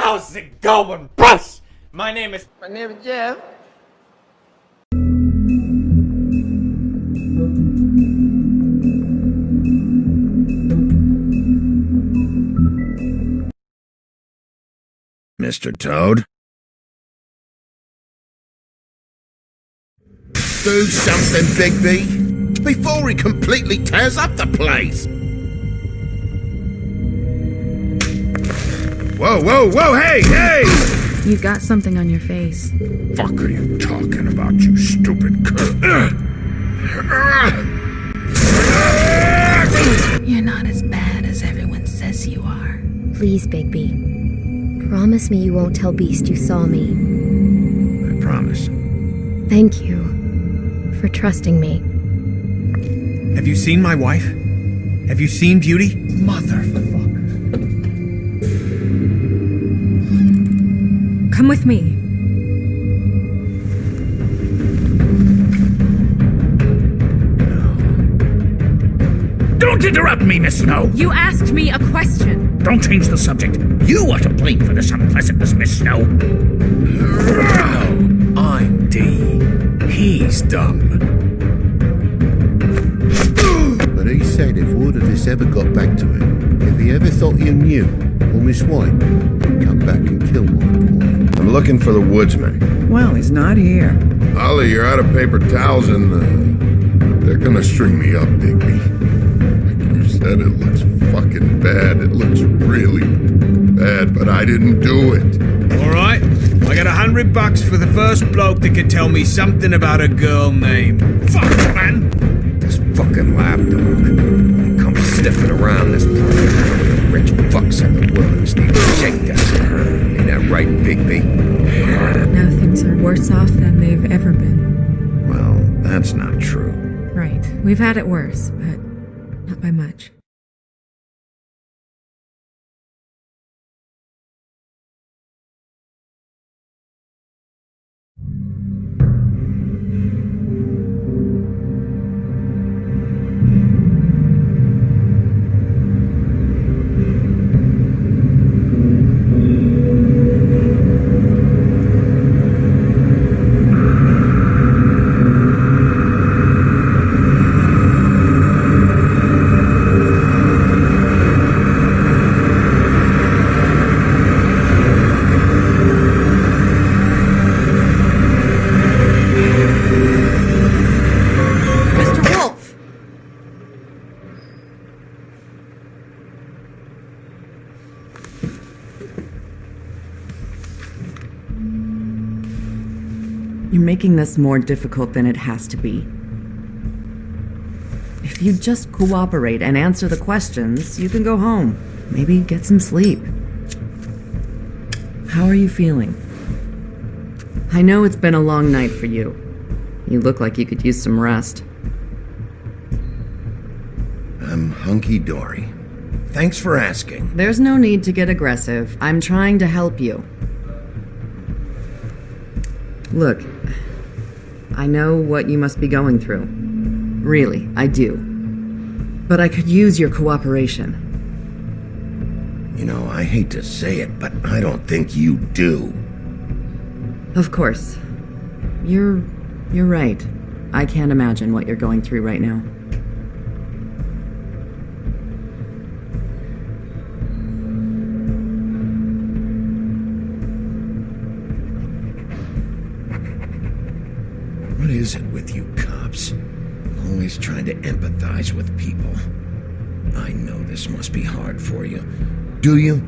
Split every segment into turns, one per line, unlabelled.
How's it going, boss? My name is Jeff.
Mr. Toad? Do something, BigB, before he completely tears up the place! Whoa, whoa, whoa, hey!
You've got something on your face.
Fuck are you talking about, you stupid
You're not as bad as everyone says you are.
Please, BigB. Promise me you won't tell Beast you saw me.
I promise.
Thank you for trusting me.
Have you seen my wife? Have you seen Beauty?
Motherfucker.
Come with me.
Don't interrupt me, Miss Snow!
You asked me a question.
Don't change the subject. You are to blame for this unpleasantness, Miss Snow.
No, I'm D. He's dumb.
But he said if word of this ever got back to him, if he ever thought you knew, or Miss White, he'd come back and kill my boy.
I'm looking for the woodsman.
Well, he's not here.
Ollie, you're out of paper towels and they're gonna string me up, BigB. Like you said, it looks fucking bad. It looks really bad, but I didn't do it.
Alright, I got $100 for the first bloke that can tell me something about a girl named... Fuck, man!
This fucking lapdog. He comes sniffing around this place. Rich fucks in the woods need a shakedown. Ain't that right, BigB?
Now things are worse off than they've ever been.
Well, that's not true.
Right. We've had it worse, but not by much.
You're making this more difficult than it has to be. If you just cooperate and answer the questions, you can go home. Maybe get some sleep. How are you feeling? I know it's been a long night for you. You look like you could use some rest.
I'm hunky-dory. Thanks for asking.
There's no need to get aggressive. I'm trying to help you. Look, I know what you must be going through. Really, I do. But I could use your cooperation.
You know, I hate to say it, but I don't think you do.
Of course. You're right. I can't imagine what you're going through right now.
What is it with you cops? Always trying to empathize with people. I know this must be hard for you. Do you?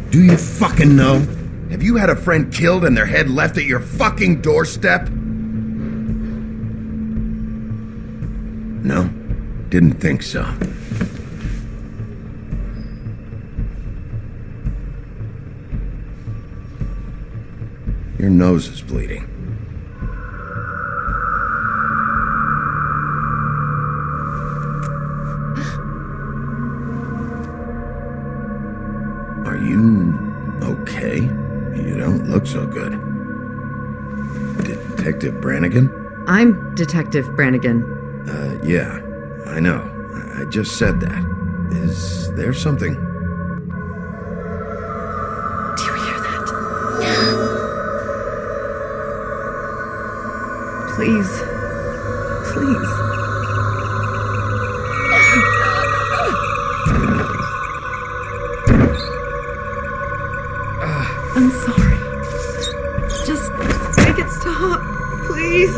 Do you fucking know? Have you had a friend killed and their head left at your fucking doorstep? No? Didn't think so. Your nose is bleeding. Are you okay? You don't look so good. Detective Brannigan?
I'm Detective Brannigan.
Yeah, I know. I just said that. Is there something?
Do you hear that?
Please. Please. I'm sorry. Just make it stop, please.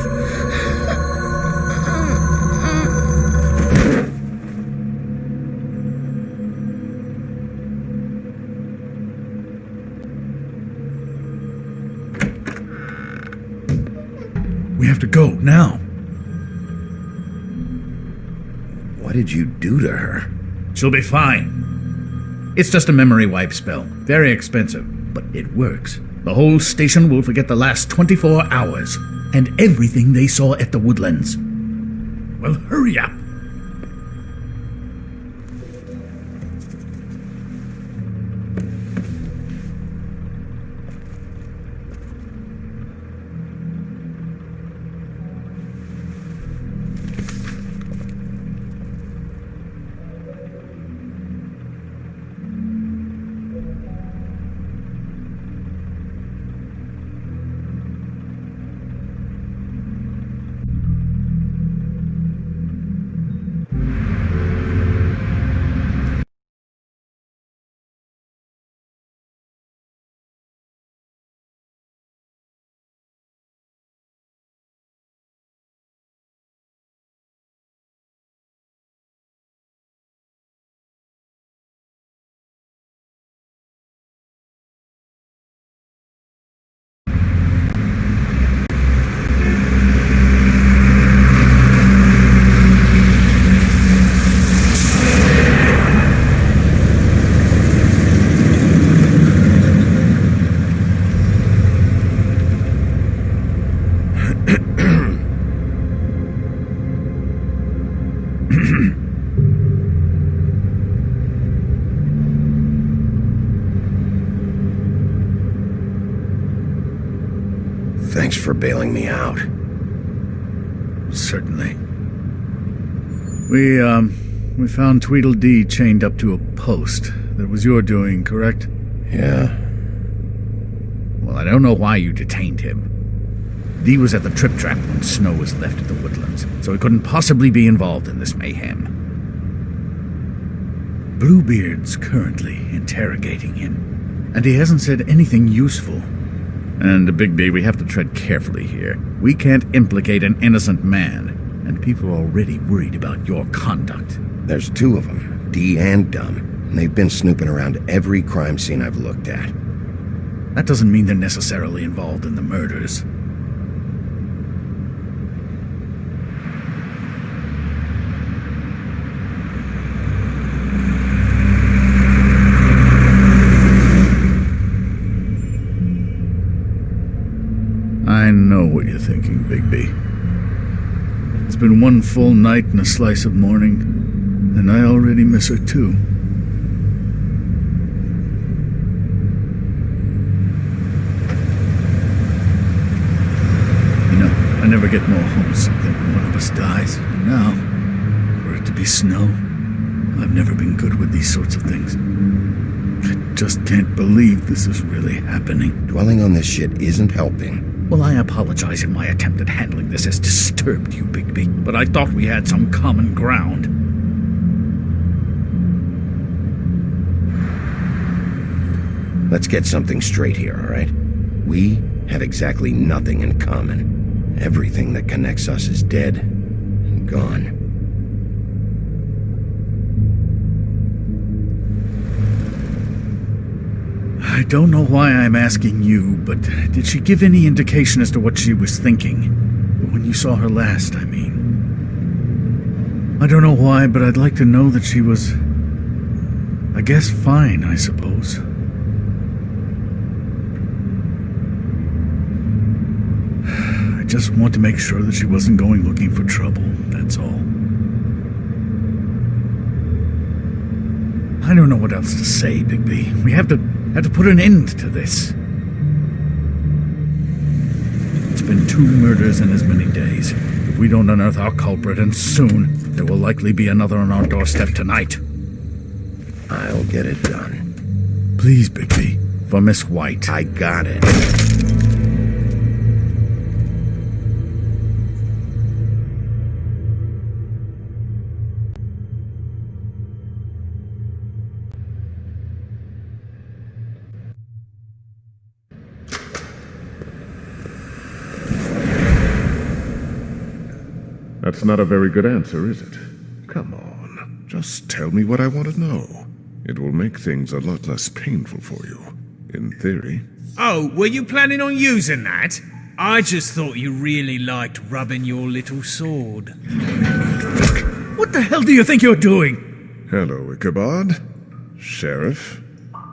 We have to go, now.
What did you do to her?
She'll be fine. It's just a memory wipe spell. Very expensive, but it works. The whole station will forget the last 24 hours, and everything they saw at the Woodlands. Well, hurry up.
Thanks for bailing me out.
Certainly. We found Tweedledee chained up to a post. That was your doing, correct?
Yeah.
Well, I don't know why you detained him. Dee was at the Trip Trap when Snow was left at the Woodlands, so he couldn't possibly be involved in this mayhem. Bluebeard's currently interrogating him, and he hasn't said anything useful. And, BigB, we have to tread carefully here. We can't implicate an innocent man, and people are already worried about your conduct.
There's two of them, Dee and Dumb, and they've been snooping around every crime scene I've looked at.
That doesn't mean they're necessarily involved in the murders. I know what you're thinking, BigB. It's been one full night and a slice of morning, and I already miss her too. You know, I never get more homesick than when one of us dies, and now, for it to be Snow, I've never been good with these sorts of things. I just can't believe this is really happening.
Dwelling on this shit isn't helping.
Well, I apologize if my attempt at handling this has disturbed you, BigB, but I thought we had some common ground.
Let's get something straight here, all right? We have exactly nothing in common. Everything that connects us is dead and gone.
I don't know why I'm asking you, but did she give any indication as to what she was thinking? When you saw her last, I mean. I don't know why, but I'd like to know that she was, I guess, fine, I suppose. I just want to make sure that she wasn't going looking for trouble, that's all. I don't know what else to say, BigB. We have to put an end to this. It's been 2 murders in as many days. If we don't unearth our culprit, and soon, there will likely be another on our doorstep tonight.
I'll get it done.
Please, BigB, for Miss White.
I got it.
That's not a very good answer, is it? Come on, just tell me what I want to know. It will make things a lot less painful for you, in theory.
Oh, were you planning on using that? I just thought you really liked rubbing your little sword.
What the hell do you think you're doing?
Hello, Ichabod. Sheriff.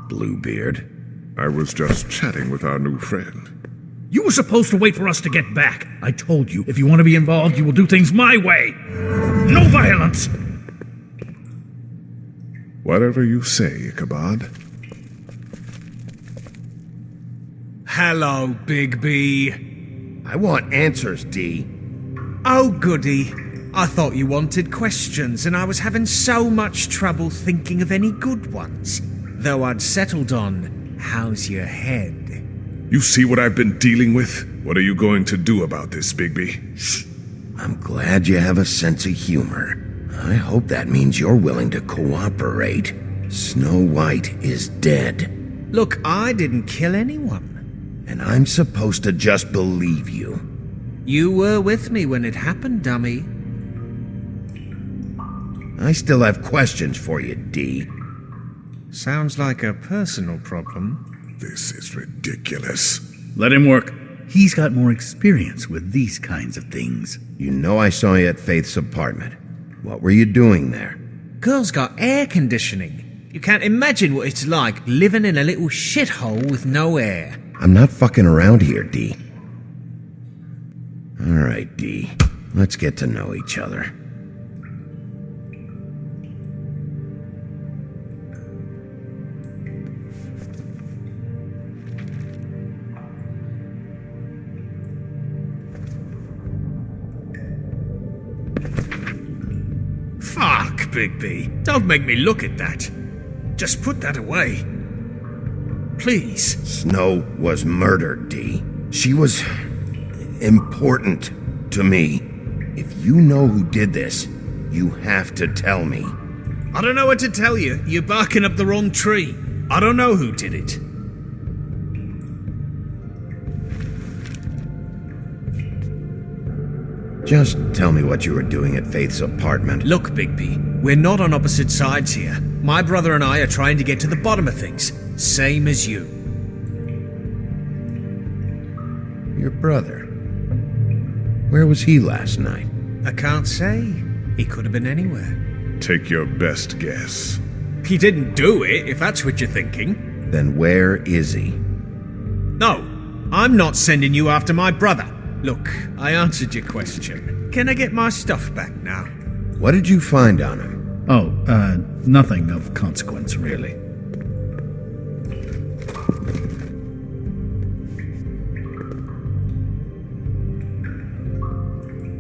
Bluebeard.
I was just chatting with our new friend.
You were supposed to wait for us to get back. I told you, if you want to be involved, you will do things my way. No violence!
Whatever you say, Ichabod.
Hello, BigB.
I want answers, D.
Oh, goody. I thought you wanted questions, and I was having so much trouble thinking of any good ones. Though I'd settled on, how's your head?
You see what I've been dealing with? What are you going to do about this, BigB?
Shh. I'm glad you have a sense of humor. I hope that means you're willing to cooperate. Snow White is dead.
Look, I didn't kill anyone.
And I'm supposed to just believe you.
You were with me when it happened, dummy.
I still have questions for you, D.
Sounds like a personal problem.
This is ridiculous.
Let him work. He's got more experience with these kinds of things.
You know I saw you at Faith's apartment. What were you doing there?
Girl's got air conditioning. You can't imagine what it's like living in a little shithole with no air.
I'm not fucking around here, D. All right, D. Let's get to know each other.
Fuck, BigB. Don't make me look at that. Just put that away. Please.
Snow was murdered, D. She was important to me. If you know who did this, you have to tell me.
I don't know what to tell you. You're barking up the wrong tree. I don't know who did it.
Just tell me what you were doing at Faith's apartment.
Look, BigB, we're not on opposite sides here. My brother and I are trying to get to the bottom of things. Same as you.
Your brother? Where was he last night?
I can't say. He could have been anywhere.
Take your best guess.
He didn't do it, if that's what you're thinking.
Then where is he?
No, I'm not sending you after my brother. Look, I answered your question. Can I get my stuff back now?
What did you find on him?
Oh, nothing of consequence, really.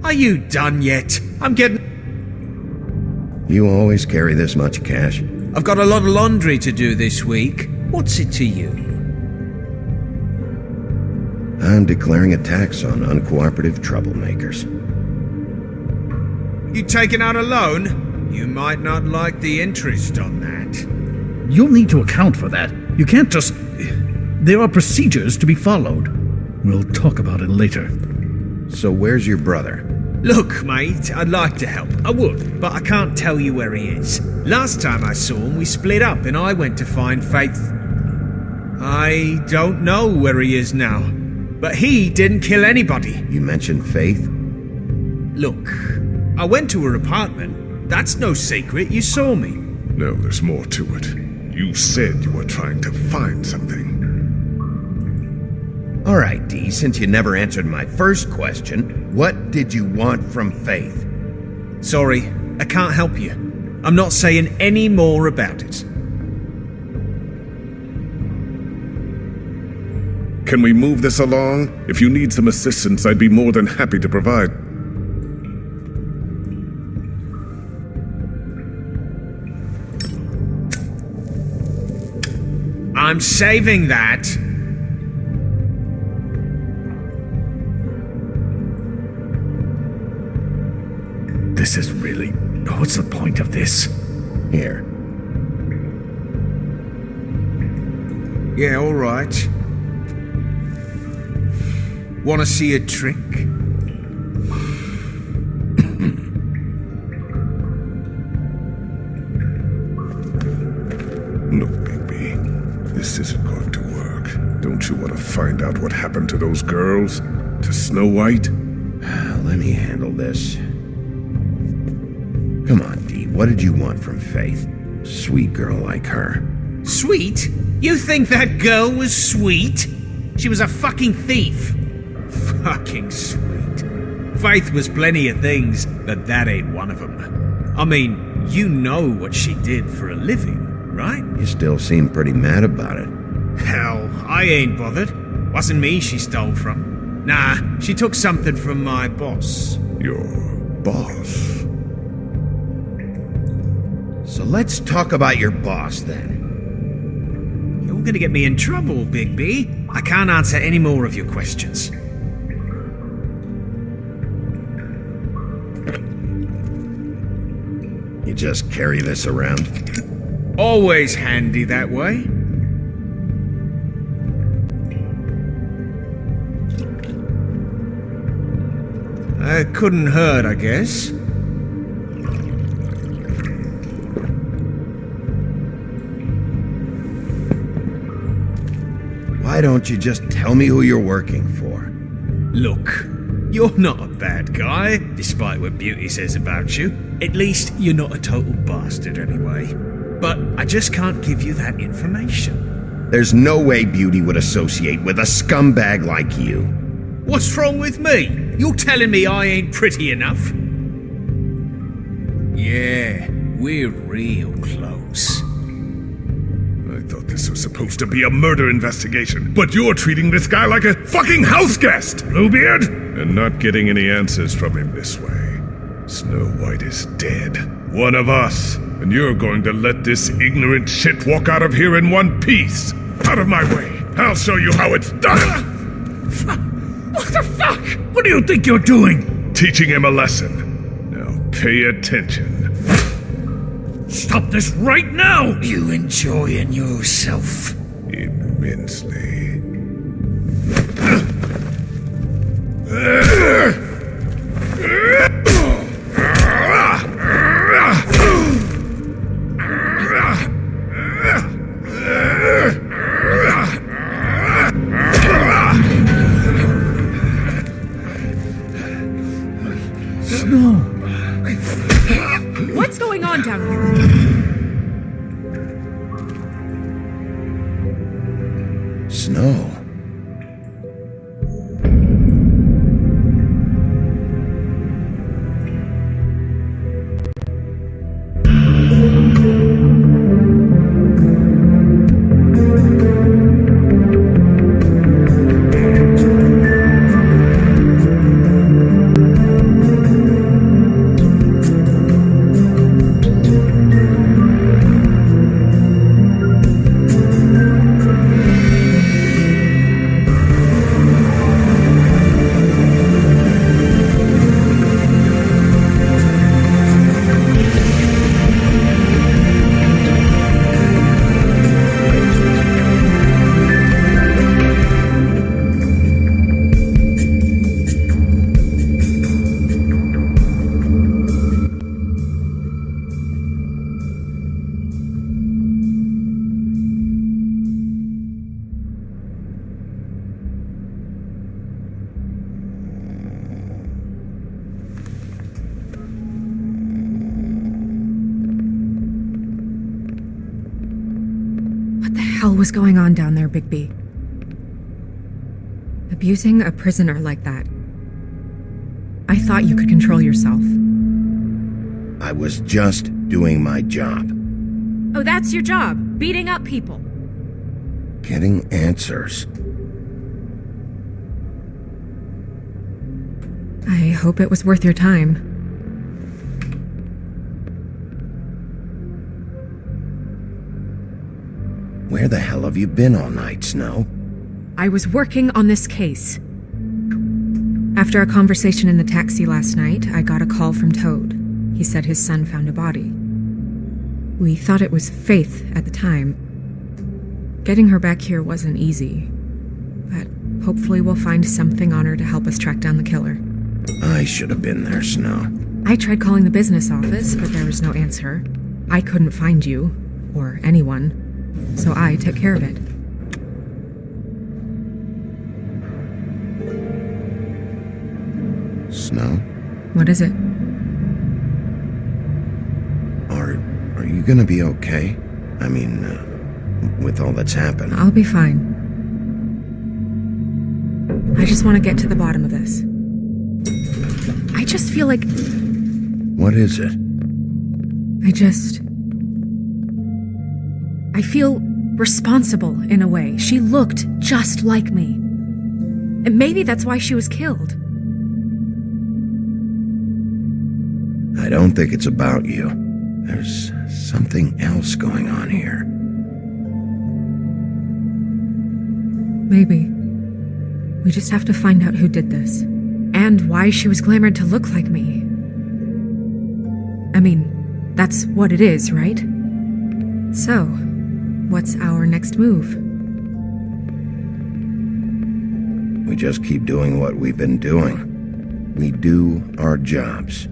Are you done yet? I'm getting...
You always carry this much cash?
I've got a lot of laundry to do this week. What's it to you?
I'm declaring a tax on uncooperative troublemakers.
You taking out a loan? You might not like the interest on that.
You'll need to account for that. You can't just... There are procedures to be followed. We'll talk about it later.
So where's your brother?
Look, mate, I'd like to help. I would, but I can't tell you where he is. Last time I saw him, we split up and I went to find Faith. I don't know where he is now. But he didn't kill anybody.
You mentioned Faith?
Look, I went to her apartment. That's no secret. You saw me.
No, there's more to it. You said you were trying to find something.
All right, D, since you never answered my first question, what did you want from Faith?
Sorry, I can't help you. I'm not saying any more about it.
Can we move this along? If you need some assistance, I'd be more than happy to provide.
I'm saving that.
This is really... What's the point of this?
Here.
Yeah, all right. Want to see a trick?
you want to find out what happened to those girls? To Snow White?
Let me handle this. Come on, Dee. What did you want from Faith? Sweet girl like her.
Sweet? You think that girl was sweet? She was a fucking thief. Fucking sweet. Faith was plenty of things, but that ain't one of them. I mean, you know what she did for a living, right?
You still seem pretty mad about it.
Hell, I ain't bothered. Wasn't me she stole from. Nah, she took something from my boss.
Your boss?
So let's talk about your boss, then.
You're gonna get me in trouble, BigB. I can't answer any more of your questions.
You just carry this around?
Always handy that way. Couldn't hurt, I guess.
Why don't you just tell me who you're working for?
Look, you're not a bad guy, despite what Beauty says about you. At least, you're not a total bastard anyway. But I just can't give you that information.
There's no way Beauty would associate with a scumbag like you.
What's wrong with me? You're telling me I ain't pretty enough? Yeah, we're real close.
I thought this was supposed to be a murder investigation, but you're treating this guy like a fucking house guest, Bluebeard! And not getting any answers from him this way. Snow White is dead. One of us. And you're going to let this ignorant shit walk out of here in one piece. Out of my way. I'll show you how it's done!
What the fuck? What do you think you're doing?
Teaching him a lesson. Now pay attention.
Stop this right now!
You enjoying yourself?
Immensely.
What's going on down here?
Snow.
What the hell was going on down there, BigB? Abusing a prisoner like that. I thought you could control yourself.
I was just doing my job.
Oh, that's your job, beating up people.
Getting answers.
I hope it was worth your time.
Where the hell have you been all night, Snow?
I was working on this case. After a conversation in the taxi last night, I got a call from Toad. He said his son found a body. We thought it was Faith at the time. Getting her back here wasn't easy, but hopefully we'll find something on her to help us track down the killer.
I should have been there, Snow.
I tried calling the business office, but there was no answer. I couldn't find you, or anyone, so I took care of it.
Snow?
What is it?
Are you gonna be okay? I mean, with all that's happened.
I'll be fine. I just want to get to the bottom of this. I just feel like...
What is it?
I feel responsible in a way. She looked just like me. And maybe that's why she was killed.
I don't think it's about you. There's something else going on here.
Maybe. We just have to find out who did this. And why she was glamored to look like me. I mean, that's what it is, right? So, what's our next move?
We just keep doing what we've been doing. We do our jobs.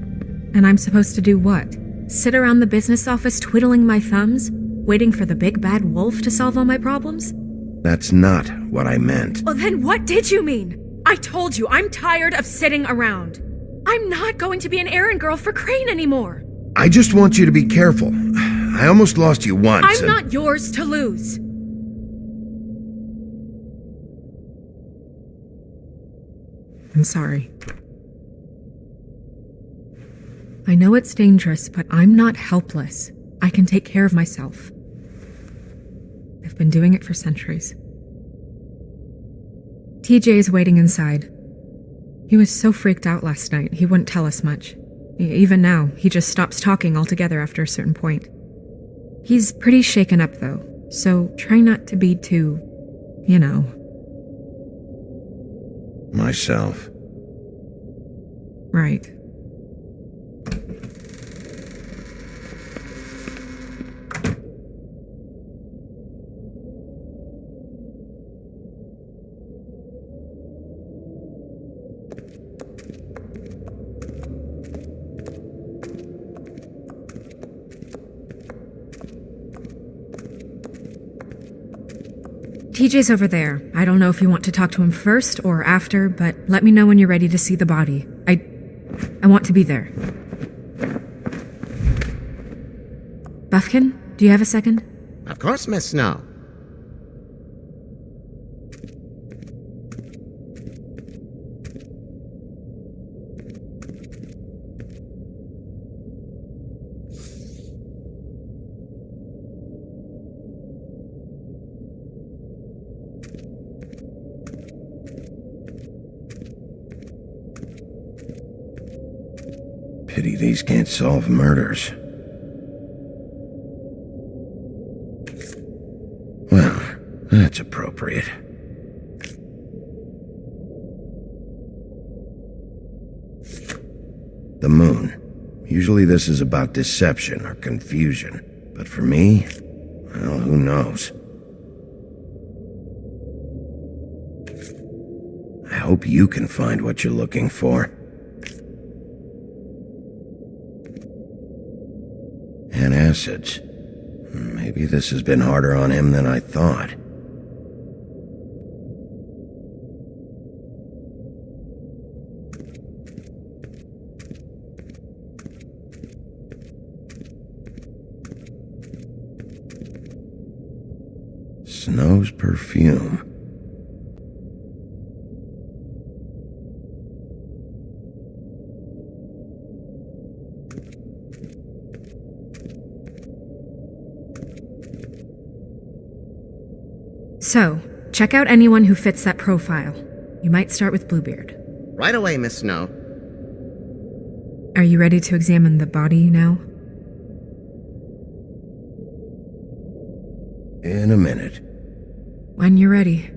And I'm supposed to do what? Sit around the business office twiddling my thumbs, waiting for the big bad wolf to solve all my problems?
That's not what I meant.
Well, then what did you mean? I told you, I'm tired of sitting around. I'm not going to be an errand girl for Crane anymore.
I just want you to be careful. I almost lost you once.
I'm not yours to lose. I'm sorry. I know it's dangerous, but I'm not helpless. I can take care of myself. I've been doing it for centuries. TJ is waiting inside. He was so freaked out last night, he wouldn't tell us much. Even now, he just stops talking altogether after a certain point. He's pretty shaken up, though, so try not to be too,
Myself.
Right. TJ's over there. I don't know if you want to talk to him first or after, but let me know when you're ready to see the body. I want to be there. Buffkin, do you have a second?
Of course, Miss Snow.
Pity these can't solve murders. Well, that's appropriate. The moon. Usually this is about deception or confusion. But for me, well, who knows? I hope you can find what you're looking for. And acids. Maybe this has been harder on him than I thought. Snow's perfume.
So, check out anyone who fits that profile. You might start with Bluebeard.
Right away, Miss Snow.
Are you ready to examine the body now?
In a minute.
When you're ready.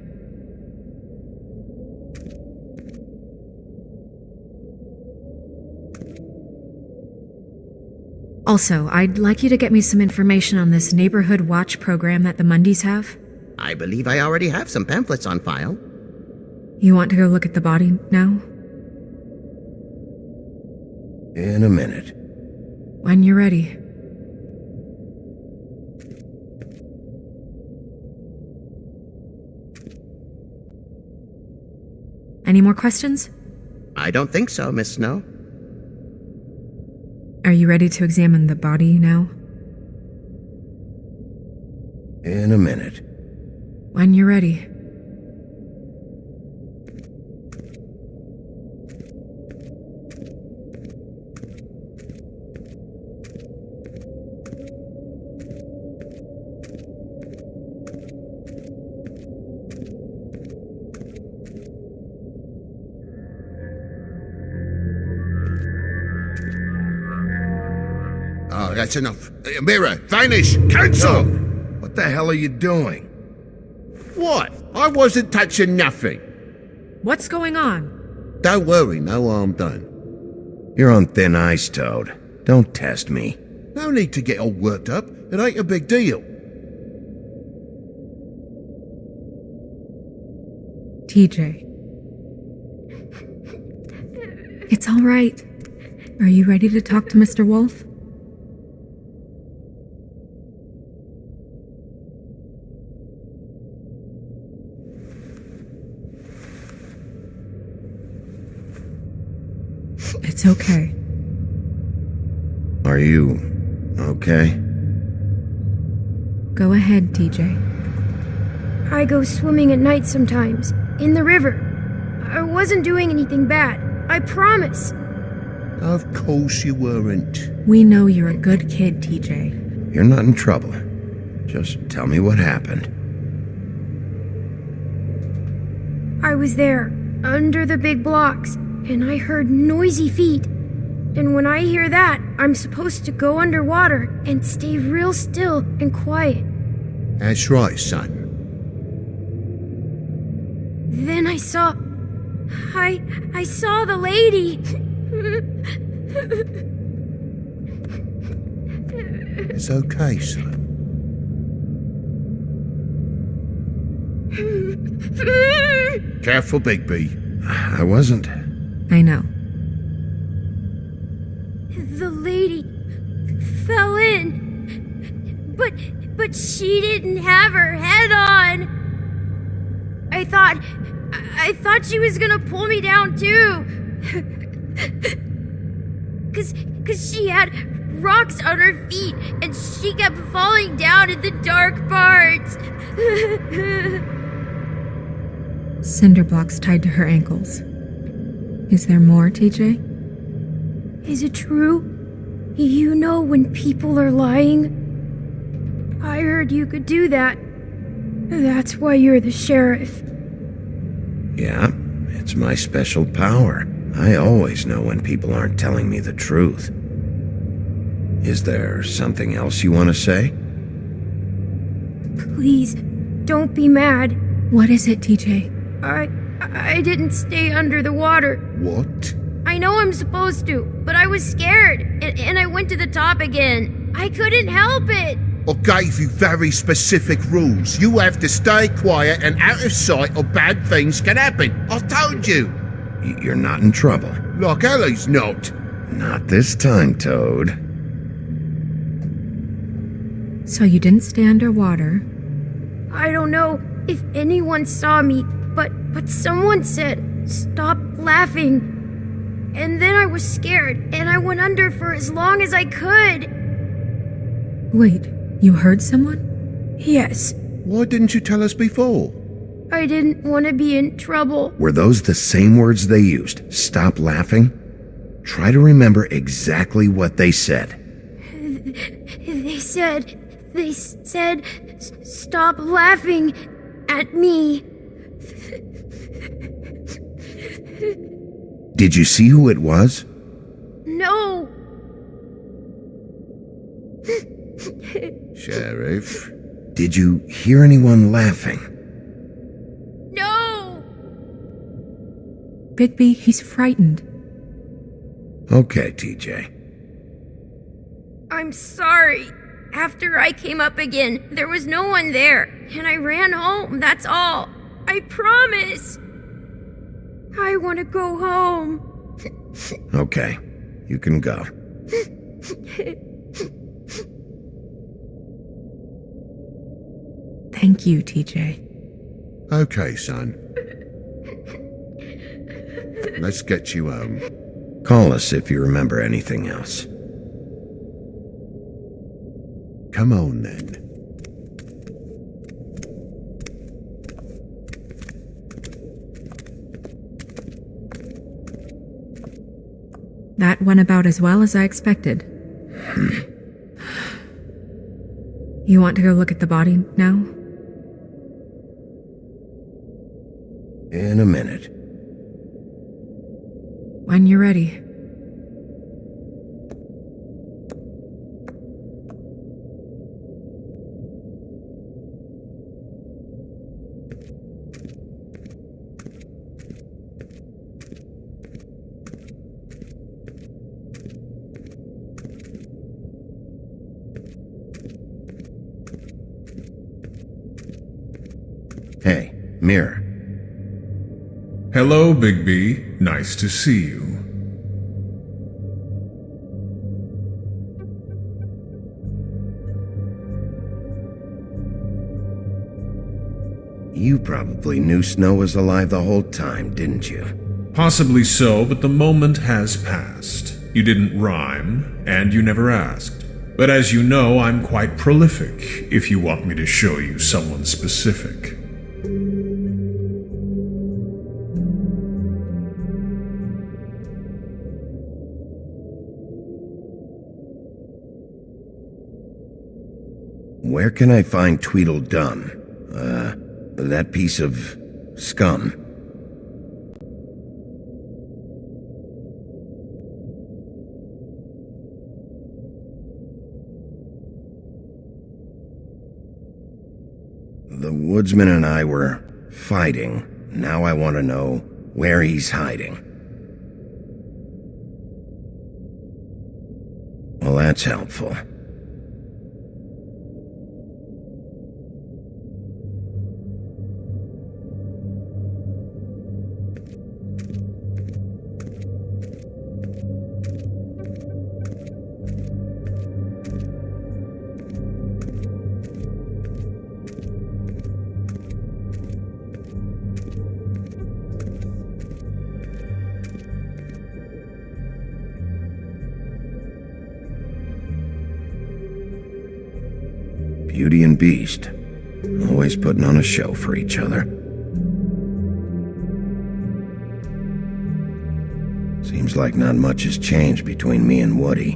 Also, I'd like you to get me some information on this neighborhood watch program that the Mundys have.
I believe I already have some pamphlets on file.
You want to go look at the body now?
In a minute.
When you're ready. Any more questions?
I don't think so, Miss Snow.
Are you ready to examine the body now?
In a minute.
When you're ready.
Oh, that's enough. Mirror, vanish, cancel!
What the hell are you doing?
What? I wasn't touching nothing.
What's going on?
Don't worry, no harm done.
You're on thin ice, Toad. Don't test me.
No need to get all worked up. It ain't a big deal.
TJ. It's all right. Are you ready to talk to Mr. Wolf? It's okay.
Are you okay?
Go ahead, TJ.
I go swimming at night sometimes, in the river. I wasn't doing anything bad, I promise.
Of course you weren't.
We know you're a good kid, TJ.
You're not in trouble. Just tell me what happened.
I was there, under the big blocks, and I heard noisy feet. And when I hear that, I'm supposed to go underwater and stay real still and quiet.
That's right, son.
Then I saw the lady.
It's okay, son. Careful, BigB.
I wasn't.
I know.
The lady fell in, but she didn't have her head on. I thought she was gonna pull me down too. Cause she had rocks on her feet and she kept falling down in the dark parts.
Cinder blocks tied to her ankles. Is there more, TJ?
Is it true? You know when people are lying? I heard you could do that. That's why you're the sheriff.
Yeah, it's my special power. I always know when people aren't telling me the truth. Is there something else you want to say?
Please, don't be mad.
What is it, TJ?
I didn't stay under the water.
What?
I know I'm supposed to, but I was scared, and I went to the top again. I couldn't help it.
I gave you very specific rules. You have to stay quiet and out of sight or bad things can happen. I told you.
You're not in trouble.
Like Ellie's not.
Not this time, Toad.
So you didn't stay underwater?
I don't know if anyone saw me, but someone said, "Stop laughing." And then I was scared, and I went under for as long as I could.
Wait, you heard someone?
Yes.
Why didn't you tell us before?
I didn't want to be in trouble.
Were those the same words they used? Stop laughing? Try to remember exactly what they said.
They said, "Stop laughing at me."
Did you see who it was?
No.
Sheriff?
Did you hear anyone laughing?
No.
BigB, he's frightened.
Okay, TJ.
I'm sorry. After I came up again, there was no one there, and I ran home, that's all. I promise. I want to go home.
Okay, you can go.
Thank you, TJ.
Okay, son. Let's get you home.
Call us if you remember anything else.
Come on, then.
That went about as well as I expected. You want to go look at the body now?
In a minute.
When you're ready.
Hey, Mirror.
Hello, BigB. Nice to see you.
You probably knew Snow was alive the whole time, didn't you?
Possibly so, but the moment has passed. You didn't rhyme, and you never asked. But as you know, I'm quite prolific, if you want me to show you someone specific.
Where can I find Tweedledum? That piece of scum. The woodsman and I were fighting. Now I want to know where he's hiding. Well, that's helpful. Beauty and Beast, always putting on a show for each other. Seems like not much has changed between me and Woody.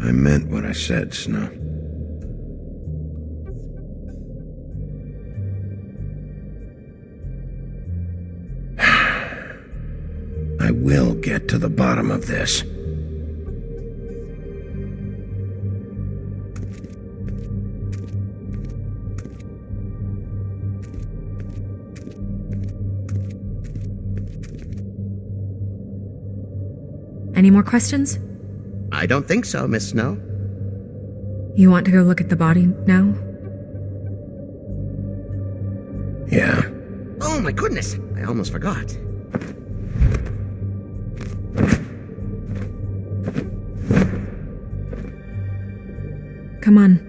I meant what I said, Snow. I will get to the bottom of this.
Any more questions?
I don't think so, Miss Snow.
You want to go look at the body now?
Yeah.
Oh my goodness, I almost forgot.
Come on.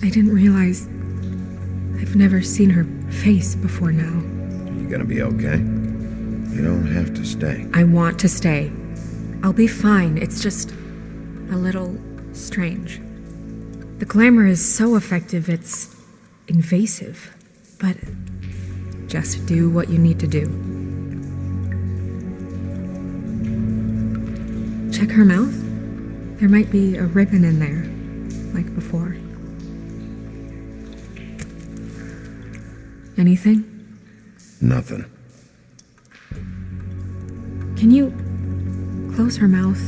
I didn't realize... I've never seen her face before now.
You gonna be okay? You don't have to stay.
I want to stay. I'll be fine. It's just a little strange. The glamour is so effective, it's invasive. But just do what you need to do. Check her mouth. There might be a ribbon in there, like before. Anything?
Nothing.
Can you close her mouth?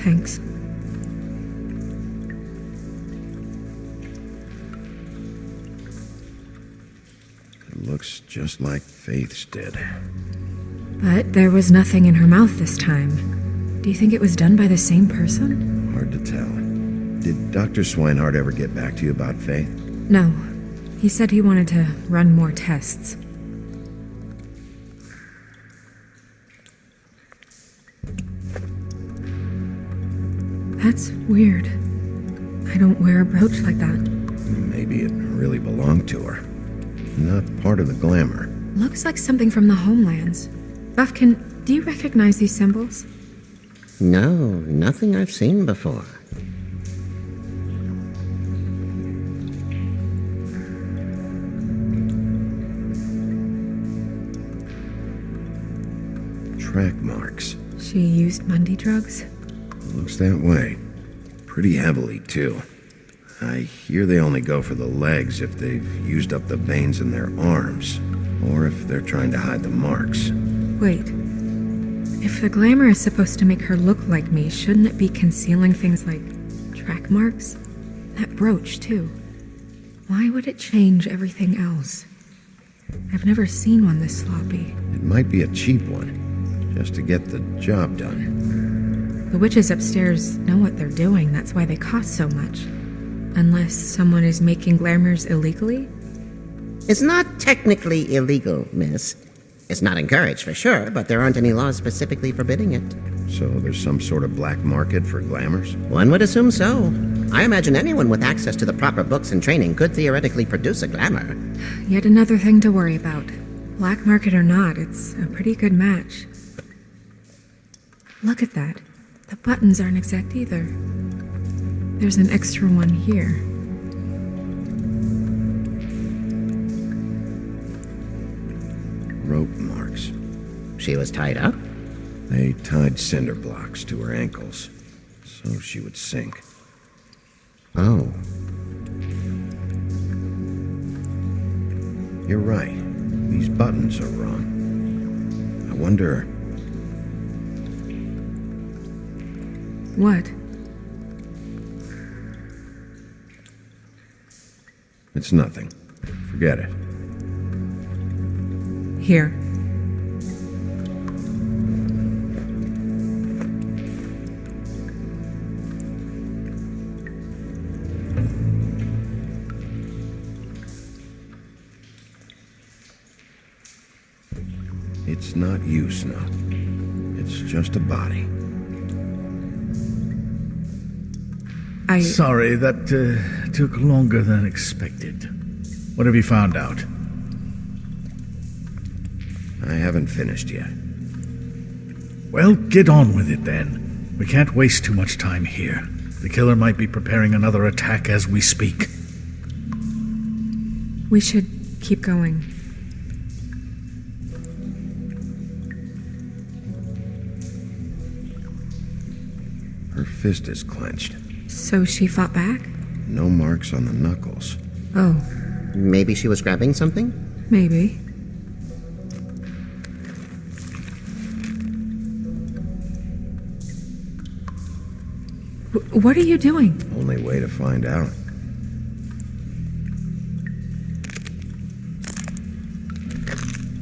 Thanks.
It looks just like Faith's did.
But there was nothing in her mouth this time. Do you think it was done by the same person?
Hard to tell. Did Dr. Swinehart ever get back to you about Faith?
No. He said he wanted to run more tests. That's weird. I don't wear a brooch like that.
Maybe it really belonged to her. Not part of the glamour.
Looks like something from the homelands. Buffkin, do you recognize these symbols?
No, nothing I've seen before.
Track marks.
She used Mundy drugs?
Looks that way. Pretty heavily, too. I hear they only go for the legs if they've used up the veins in their arms, or if they're trying to hide the marks.
Wait. If the glamour is supposed to make her look like me, shouldn't it be concealing things like track marks? That brooch, too. Why would it change everything else? I've never seen one this sloppy.
It might be a cheap one, just to get the job done.
The witches upstairs know what they're doing, that's why they cost so much. Unless someone is making glamours illegally?
It's not technically illegal, miss. It's not encouraged for sure, but there aren't any laws specifically forbidding it.
So there's some sort of black market for glamours?
One would assume so. I imagine anyone with access to the proper books and training could theoretically produce a glamour.
Yet another thing to worry about. Black market or not, it's a pretty good match. Look at that. The buttons aren't exact either. There's an extra one here.
Rope marks.
She was tied up?
They tied cinder blocks to her ankles, so she would sink.
Oh.
You're right. These buttons are wrong. I wonder...
What?
It's nothing. Forget it.
Here.
It's not you, Snow. It's just a body.
Sorry, that took longer than expected. What have you found out?
I haven't finished yet.
Well, get on with it then. We can't waste too much time here. The killer might be preparing another attack as we speak.
We should keep going.
Her fist is clenched.
So she fought back?
No marks on the knuckles.
Oh.
Maybe she was grabbing something?
Maybe. What are you doing?
Only way to find out.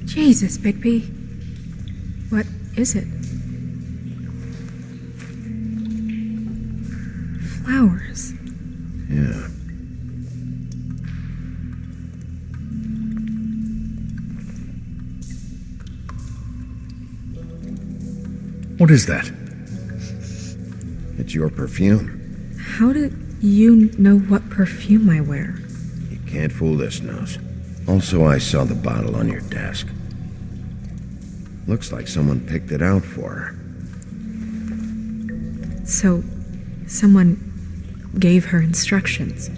Jesus, BigB. What is it? Flowers.
Yeah.
What is that?
It's your perfume.
How do you know what perfume I wear?
You can't fool this nose. Also, I saw the bottle on your desk. Looks like someone picked it out for her.
So, someone gave her instructions.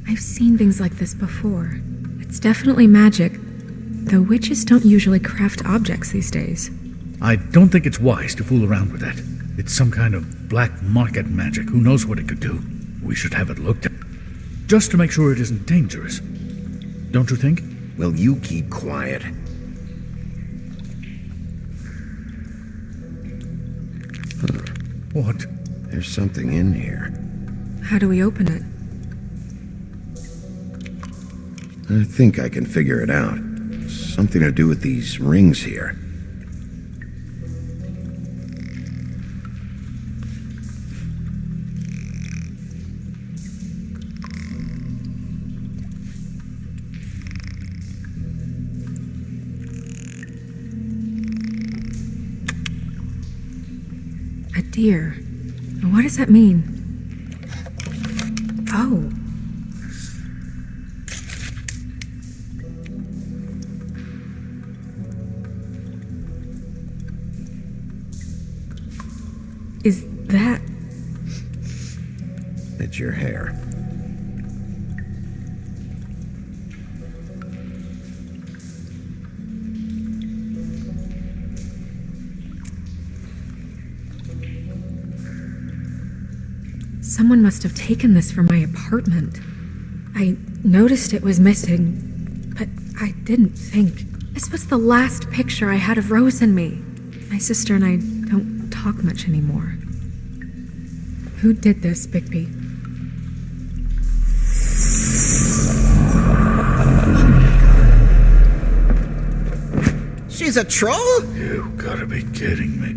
I've seen things like this before. It's definitely magic, though witches don't usually craft objects these days.
I don't think it's wise to fool around with that. It's some kind of black market magic. Who knows what it could do? We should have it looked at. Just to make sure it isn't dangerous. Don't you think?
Will you keep quiet?
What?
There's something in here.
How do we open it?
I think I can figure it out. Something to do with these rings here.
A deer. What does that mean? Oh. Is that...
It's your hair.
Someone must have taken this from my apartment. I noticed it was missing, but I didn't think. This was the last picture I had of Rose and me. My sister and I don't talk much anymore. Who did this, BigB?
She's a troll?
You gotta be kidding me.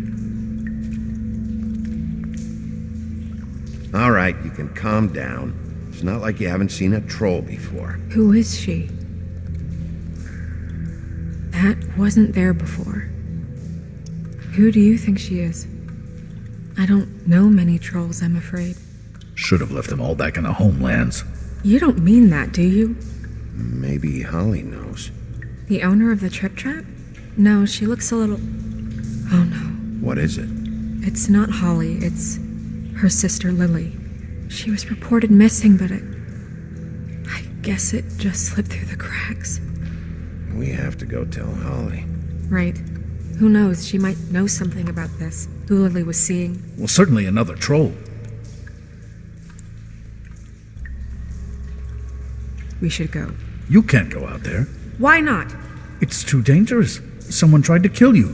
All right, you can calm down. It's not like you haven't seen a troll before.
Who is she? That wasn't there before. Who do you think she is? I don't know many trolls, I'm afraid.
Should have left them all back in the homelands.
You don't mean that, do you?
Maybe Holly knows.
The owner of the Trip Trap? No, she looks a little... Oh no.
What is it?
It's not Holly, it's her sister Lily. She was reported missing, but I guess it just slipped through the cracks.
We have to go tell Holly.
Right. Who knows, she might know something about this. Who Lily was seeing.
Well, certainly another troll.
We should go.
You can't go out there.
Why not?
It's too dangerous. Someone tried to kill you.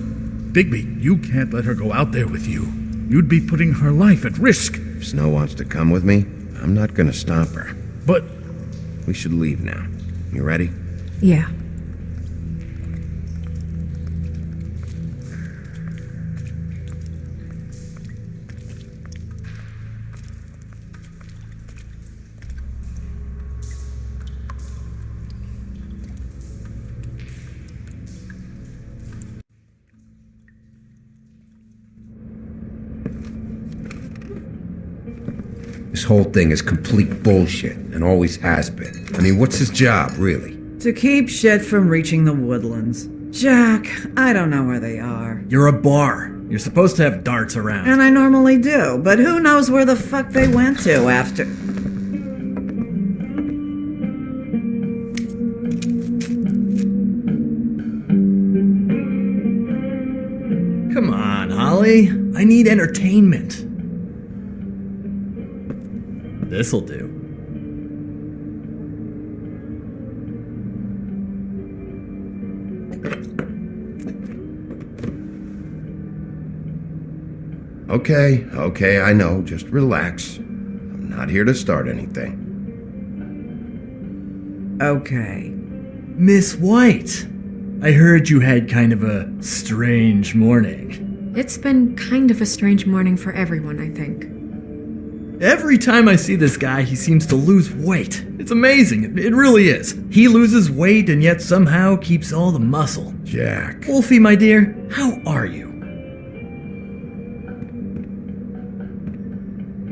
BigB, you can't let her go out there with you. You'd be putting her life at risk.
If Snow wants to come with me, I'm not gonna stop her.
But...
We should leave now. You ready?
Yeah.
This whole thing is complete bullshit, and always has been. I mean, what's his job, really?
To keep shit from reaching the woodlands. Jack, I don't know where they are.
You're a bar. You're supposed to have darts around.
And I normally do, but who knows where the fuck they went to after...
Come on, Holly. I need entertainment. This'll do.
Okay, I know. Just relax. I'm not here to start anything.
Okay.
Miss White, I heard you had kind of a strange morning.
It's been kind of a strange morning for everyone, I think.
Every time I see this guy, he seems to lose weight. It's amazing. It really is. He loses weight and yet somehow keeps all the muscle.
Jack.
Wolfie, my dear, how are you?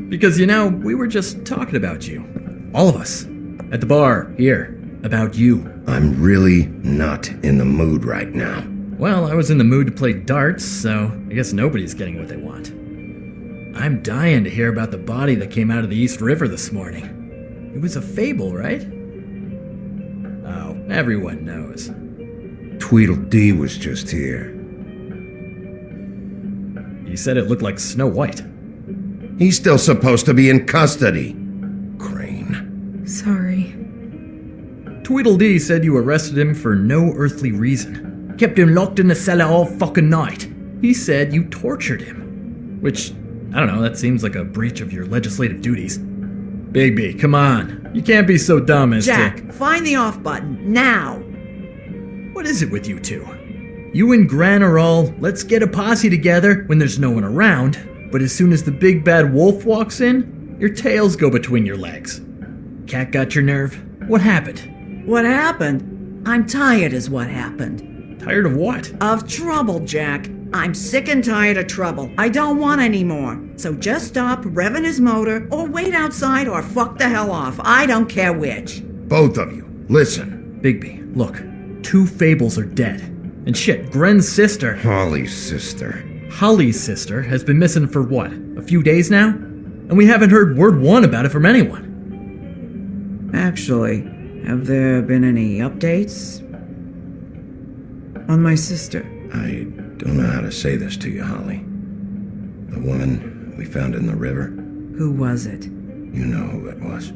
Because, we were just talking about you. All of us. At the bar, here. About you.
I'm really not in the mood right now.
Well, I was in the mood to play darts, so I guess nobody's getting what they want. I'm dying to hear about the body that came out of the East River this morning. It was a fable, right? Oh, everyone knows.
Tweedledee was just here.
He said it looked like Snow White.
He's still supposed to be in custody. Crane.
Sorry.
Tweedledee said you arrested him for no earthly reason. Kept him locked in the cellar all fucking night. He said you tortured him. Which, I don't know, that seems like a breach of your legislative duties. BigB, come on. You can't be so dumb as
Jack, find the off button, now!
What is it with you two? You and Gran are all, let's get a posse together when there's no one around, but as soon as the big bad wolf walks in, your tails go between your legs. Cat got your nerve? What happened?
What happened? I'm tired is what happened.
Tired of what?
Of trouble, Jack. I'm sick and tired of trouble. I don't want any more. So just stop revving his motor, or wait outside, or fuck the hell off. I don't care which.
Both of you, listen.
BigB, look. 2 fables are dead. And shit, Gren's sister...
Holly's sister.
Holly's sister has been missing for what? A few days now? And we haven't heard word one about it from anyone.
Actually, have there been any updates on my sister?
I don't know how to say this to you, Holly. The woman we found in the river.
Who was it?
You know who it was.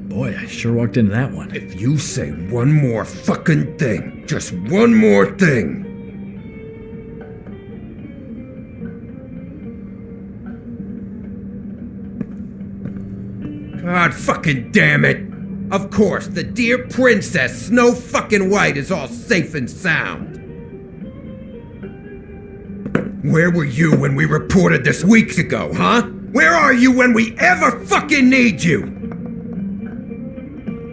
Boy, I sure walked into that one.
If you say one more fucking thing, just one more thing. God fucking damn it! Of course, the dear princess Snow fucking White is all safe and sound. Where were you when we reported this weeks ago, huh? Where are you when we ever fucking need you?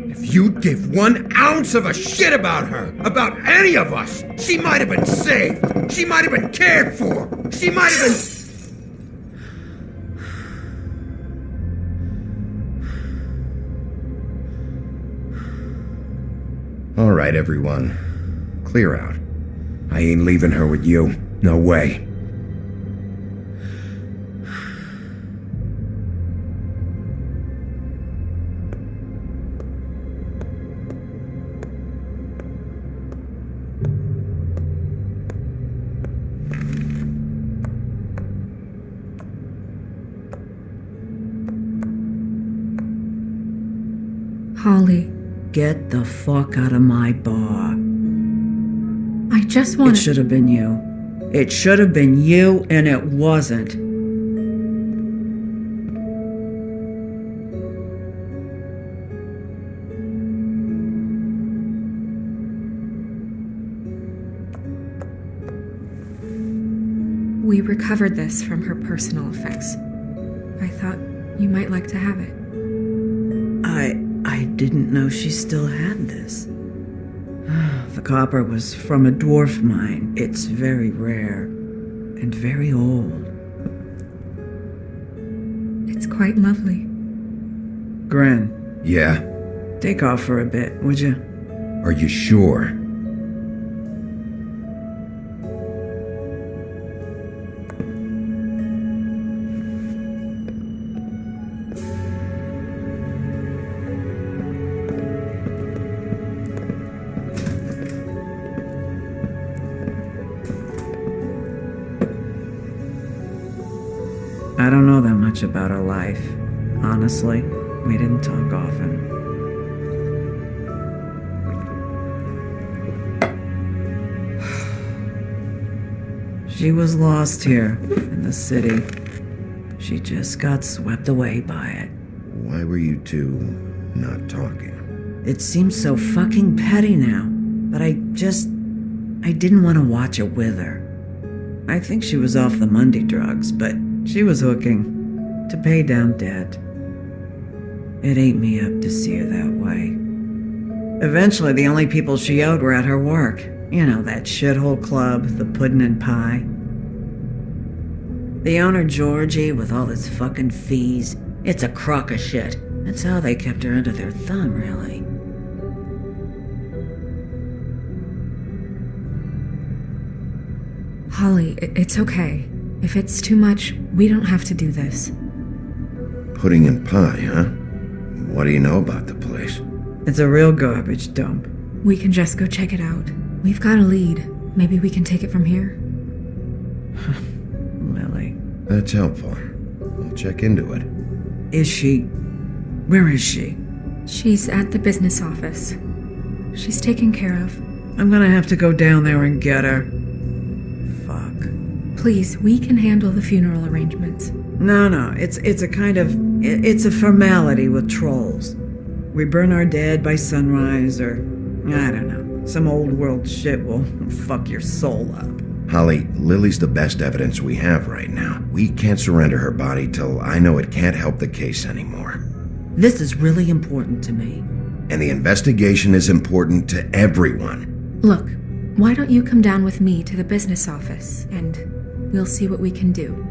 If you'd give 1 ounce of a shit about her, about any of us, she might have been saved. She might have been cared for. She might have been... All right, everyone. Clear out. I ain't leaving her with you. No way.
Holly.
Get the fuck out of my bar.
I just want
It should have been you. It should have been you, and it wasn't.
We recovered this from her personal effects. I thought you might like to have it.
I didn't know she still had this. The copper was from a dwarf mine. It's very rare and very old.
It's quite lovely.
Gren,
Yeah?
take off for a bit, would you?
Are you sure?
I don't know that much about her life. Honestly, we didn't talk often. She was lost here in the city. She just got swept away by it.
Why were you two not talking?
It seems so fucking petty now. but I didn't want to watch it with her. I think she was off the Monday drugs, but she was hooking to pay down debt. It ate me up to see her that way. Eventually, the only people she owed were at her work. You know, that shithole club, the Puddin' and Pie. The owner, Georgie, with all his fucking fees, it's a crock of shit. That's how they kept her under their thumb, really.
Holly, it's okay. If it's too much, we don't have to do this.
Pudding and pie, huh? What do you know about the place?
It's a real garbage dump.
We can just go check it out. We've got a lead. Maybe we can take it from here.
Lily.
That's helpful. I'll check into it.
Where is she?
She's at the business office. She's taken care of.
I'm gonna have to go down there and get her. Fuck.
Please, we can handle the funeral arrangements.
No, it's a formality with trolls. We burn our dead by sunrise, or, I don't know, some old world shit will fuck your soul up.
Holly, Lily's the best evidence we have right now. We can't surrender her body till I know it can't help the case anymore.
This is really important to me.
And the investigation is important to everyone.
Look, why don't you come down with me to the business office, and we'll see what we can do.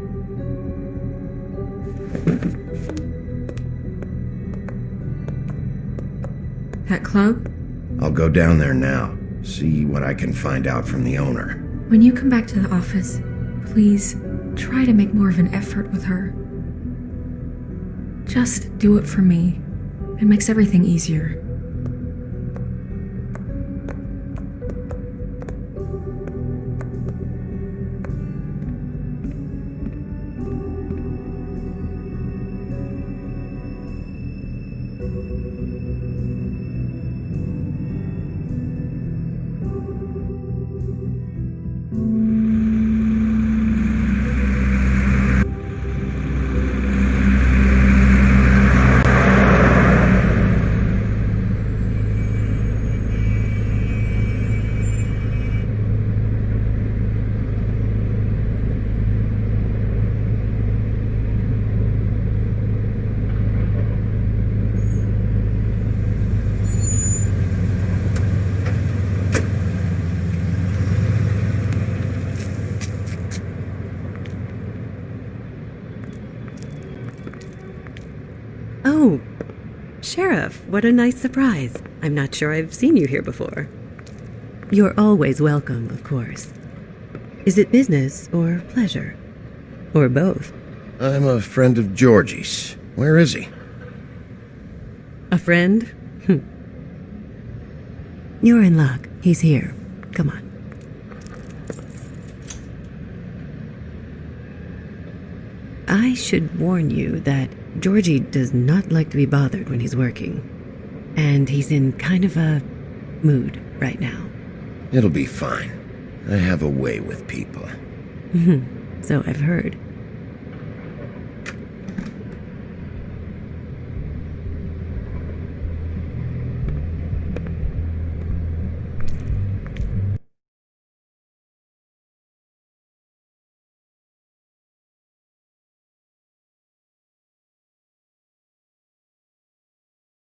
That club?
I'll go down there now, see what I can find out from the owner.
When you come back to the office, please try to make more of an effort with her. Just do it for me. It makes everything easier.
Oh, Sheriff, what a nice surprise. I'm not sure I've seen you here before. You're always welcome, of course. Is it business or pleasure? Or both?
I'm a friend of Georgie's. Where is he?
A friend? You're in luck. He's here. Come on. I should warn you that Georgie does not like to be bothered when he's working. And he's in kind of a mood right now.
It'll be fine. I have a way with people.
So I've heard.